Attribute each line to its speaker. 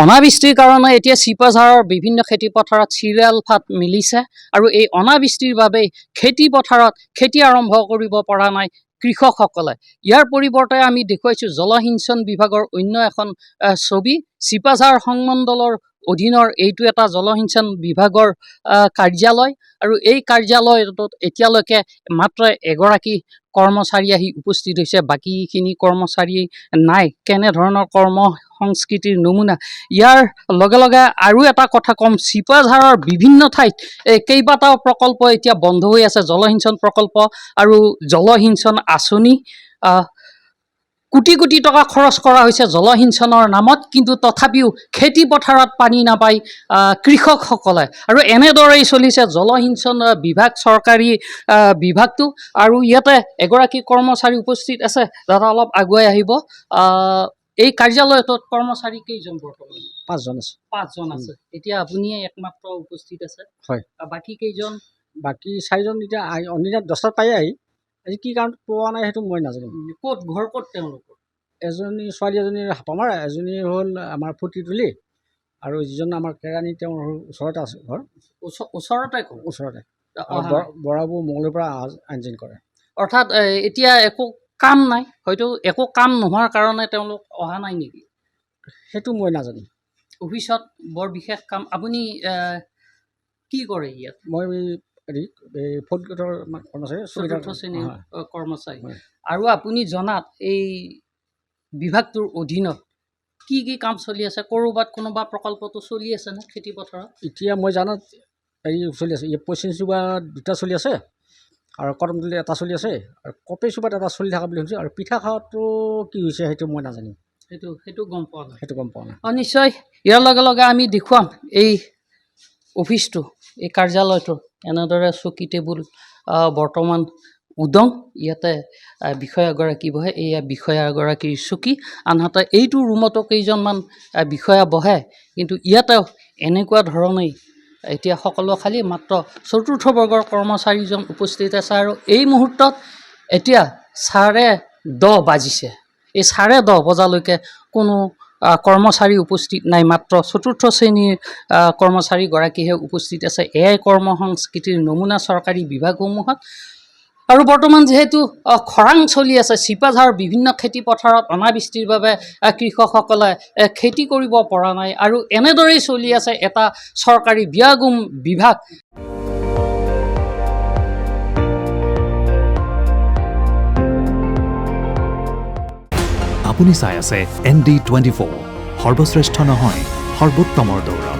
Speaker 1: অনাবৃষ্টিৰ কাৰণে এতিয়া চিপাঝাৰৰ বিভিন্ন খেতি পথাৰত চিৰিয়েল ফাট মিলিছে আৰু এই অনাবৃষ্টিৰ বাবে খেতি পথাৰত খেতি আৰম্ভ কৰিব পৰা নাই কৃষকসকলে। ইয়াৰ পৰিৱৰ্তে আমি দেখুৱাইছোঁ জলসিঞ্চন বিভাগৰ অন্য এখন ছবি। চিপাঝাৰ সংমণ্ডলৰ অধীনৰ এইটো এটা জলসিঞ্চন বিভাগৰ কাৰ্যালয় আৰু এই কাৰ্যালয়টোত এতিয়ালৈকে মাত্ৰ এগৰাকী কৰ্মচাৰী আহি উপস্থিত হৈছে, বাকীখিনি কৰ্মচাৰী নাই। কেনেধৰণৰ কৰ্ম সংস্কৃতিৰ নমুনা। ইয়াৰ লগে লগে আৰু এটা কথা ক'ম, চিপাঝাৰৰ বিভিন্ন ঠাইত কেইবাটাও প্ৰকল্প এতিয়া বন্ধ হৈ আছে, জলসিঞ্চন প্ৰকল্প আৰু জলসিঞ্চন আঁচনি। কোটি কোটি টকা খৰচ কৰা হৈছে জলসিঞ্চনৰ নামত, কিন্তু তথাপিও খেতি পথাৰত পানী নাপায় কৃষকসকলে। আৰু এনেদৰেই চলিছে জলসিঞ্চন বিভাগ, চৰকাৰী বিভাগটো। আৰু ইয়াতে এগৰাকী কৰ্মচাৰী উপস্থিত আছে, দাদা অলপ আগুৱাই আহিব। এই কাৰ্যালয়টোত কৰ্মচাৰী কেইজন বৰ্তমান?
Speaker 2: 5জন আছে।
Speaker 1: 5জন আছে। এতিয়া আপুনিয়ে একমাত্ৰ উপস্থিত আছে?
Speaker 2: হয়।
Speaker 1: বাকী কেইজন?
Speaker 2: বাকী 4জন এতিয়া অন্যদিনা 10টাত পায়ে আহি, আজি কি কাৰণত পোৱা নাই সেইটো মই নাজানো।
Speaker 1: ক'ত ঘৰ ক'ত তেওঁলোকৰ?
Speaker 2: এজনী ছোৱালী, এজনী হাপামাৰ, এজনী হ'ল আমাৰ ফুটিতুলি, আৰু যিজন আমাৰ কেৰাণী তেওঁৰ ওচৰতে আছে ঘৰ।
Speaker 1: ওচৰতে ঘৰ?
Speaker 2: ওচৰতে। বৰাবোৰ মঙলৰ পৰা আনজিন কৰে।
Speaker 1: অৰ্থাৎ এতিয়া একো কাম নাই, হয়তো একো কাম নোহোৱাৰ কাৰণে তেওঁলোক অহা নাই নেকি?
Speaker 2: সেইটো মই নাজানো।
Speaker 1: অফিচত বৰ বিশেষ কাম। আপুনি কি কৰে ইয়াত?
Speaker 2: মই হেৰি ফ'ৰ্থ গ্ৰেডৰ কৰ্মচাৰী,
Speaker 1: চতুৰ্থ শ্ৰেণীৰ কৰ্মচাৰী। আৰু আপুনি জনাত এই বিভাগটোৰ অধীনত কি কি কাম চলি আছে? ক'ৰবাত কোনোবা প্ৰকল্পটো চলি আছেনে খেতি পথাৰত?
Speaker 2: এতিয়া মই জানাত হেৰি চলি আছে, পশ্চিম চুবাত 2টা চলি আছে, আৰু কদমতলীত 1টা চলি আছে, আৰু কপে চুবাত 1টা চলি থকা বুলি শুনিছোঁ। আৰু পিঠা খাওয়াটো কি হৈছে সেইটো মই নাজানিম।
Speaker 1: সেইটো গম পোৱা নাই?
Speaker 2: সেইটো গম পোৱা নাই।
Speaker 1: নিশ্চয় ইয়াৰ লগে লগে আমি দেখুৱাম এই অফিচটো, এই কাৰ্যালয়টো এনেদৰে চকী টেবুল বৰ্তমান উদং। ইয়াতে বিষয়াগৰাকী বহে, এয়া বিষয়াগৰাকীৰ চকী। আনহাতে এইটো ৰুমতো কেইজনমান বিষয়া বহে, কিন্তু ইয়াতেও এনেকুৱা ধৰণেই এতিয়া সকলো খালী, মাত্ৰ চতুৰ্থ বৰ্গৰ কৰ্মচাৰীজন উপস্থিত আছে। আৰু এই মুহূৰ্তত এতিয়া 10:30 বাজিছে। এই 10:30 বজালৈকে কোনো কৰ্মচাৰী উপস্থিত নাই, মাত্ৰ চতুৰ্থ শ্ৰেণীৰ কৰ্মচাৰীগৰাকীহে উপস্থিত আছে। এয়াই কৰ্ম সংস্কৃতিৰ নমুনা চৰকাৰী বিভাগসমূহত। আৰু বৰ্তমান যিহেতু খৰাং চলি আছে, চিপাঝাৰৰ বিভিন্ন খেতি পথাৰত অনাবৃষ্টিৰ বাবে কৃষকসকলে খেতি কৰিব পৰা নাই, আৰু এনেদৰেই চলি আছে এটা চৰকাৰী ব্যয়গুম বিভাগ।
Speaker 3: আপুনি চাই আছে ND24, সৰ্বশ্ৰেষ্ঠ নহয়, সৰ্বোত্তমৰ দৌৰ।